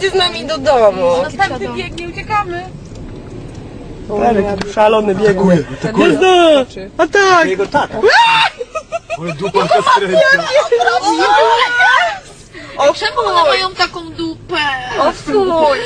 jedzie z nami do domu. Następny biegnie, uciekamy. Elek szalony biegnie. Jazda! A tak! Jego tata. Ale dupa to skręca. Czemu one mają taką dupę? O fuj!